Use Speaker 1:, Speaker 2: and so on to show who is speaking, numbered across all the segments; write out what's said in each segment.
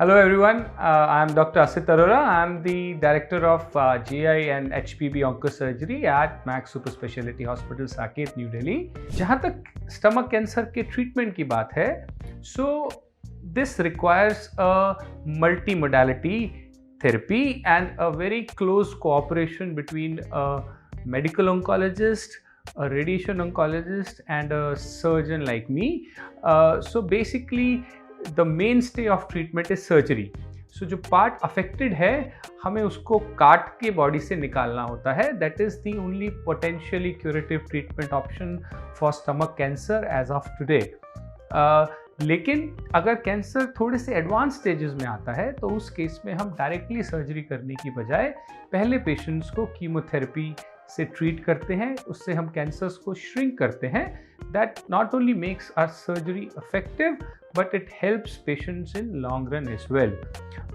Speaker 1: Hello everyone, I am Dr. Asit Arora. I am the Director of GI and HPB Oncosurgery at Max Super Speciality Hospital, Saket, New Delhi. जहाँ तक stomach cancer के treatment की बात है, so this requires a multimodality therapy and a very close cooperation between a medical oncologist, a radiation oncologist and a surgeon like me. So basically the mainstay of treatment is surgery. So जो part affected है हमें उसको काट के body से निकालना होता है. That is the only potentially curative treatment option for stomach cancer as of today. लेकिन अगर कैंसर थोड़े से एडवांस स्टेजेस में आता है तो उस केस में हम डायरेक्टली सर्जरी करने की बजाय पहले पेशेंट्स को कीमोथेरेपी से ट्रीट करते हैं. उससे हम कैंसर्स को श्रिंक करते हैं. That not only makes our surgery effective but it helps patients in long run as well.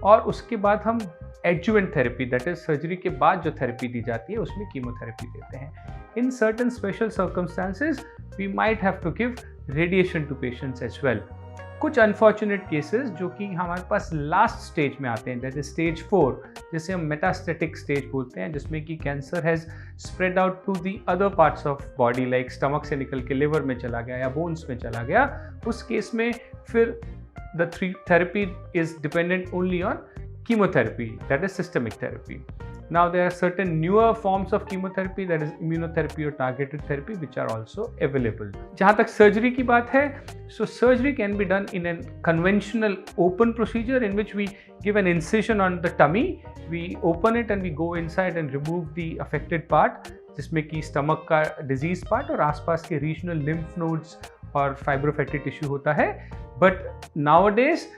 Speaker 1: और उसके बाद हम adjuvant therapy, that is surgery के बाद जो थेरेपी दी जाती है उसमें कीमोथेरेपी देते हैं. In certain special circumstances we might have to give radiation to patients as well. कुछ अनफॉर्चुनेट केसेस जो कि हमारे पास लास्ट स्टेज में आते हैं, दैट इज स्टेज 4, जिसे हम मेटास्टेटिक स्टेज बोलते हैं, जिसमें कि cancer has spread out to the other parts of body, like stomach से निकल के लिवर में चला गया या बोन्स में चला गया. उस केस में फिर the therapy is dependent only on chemotherapy, that is systemic therapy. Now there are certain newer forms of chemotherapy, that is immunotherapy or targeted therapy, which are also available. जहाँ तक surgery की बात है, so surgery can be done in a conventional open procedure in which we give an incision on the tummy, we open it and we go inside and remove the affected part, जिसमें कि stomach का disease part और आसपास के regional lymph nodes और fibrofatty tissue होता है. But nowadays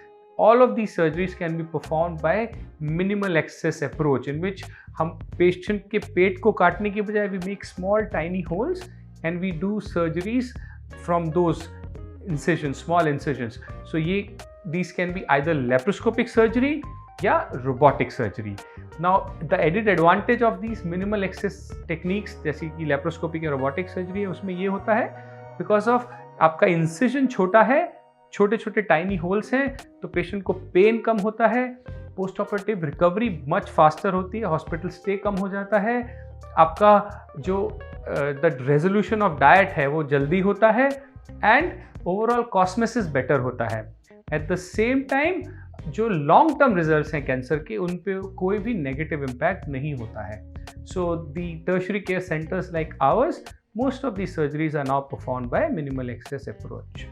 Speaker 1: all of these surgeries can be performed by minimal access approach, in which हम पेशेंट के पेट को काटने की बजाय we make small tiny holes and we do surgeries from those incisions, small incisions. So these can be either laparoscopic surgery या robotic surgery. Now the added advantage of these minimal access techniques जैसे कि laparoscopic या robotic surgery है, उसमें ये होता है because of आपका incision छोटा है, छोटे छोटे टाइनी होल्स हैं, तो पेशेंट को पेन कम होता है, post operative recovery much faster होती है, हॉस्पिटल स्टे कम हो जाता है, आपका जो द रेजोल्यूशन ऑफ डाइट है वो जल्दी होता है एंड ओवरऑल कॉस्मेसिस बेटर होता है. एट द सेम टाइम जो लॉन्ग टर्म रिजल्ट्स हैं कैंसर के, उन पे कोई भी नेगेटिव इम्पैक्ट नहीं होता है. So the tertiary care centres like ours, most of the surgeries are now performed by minimal access approach.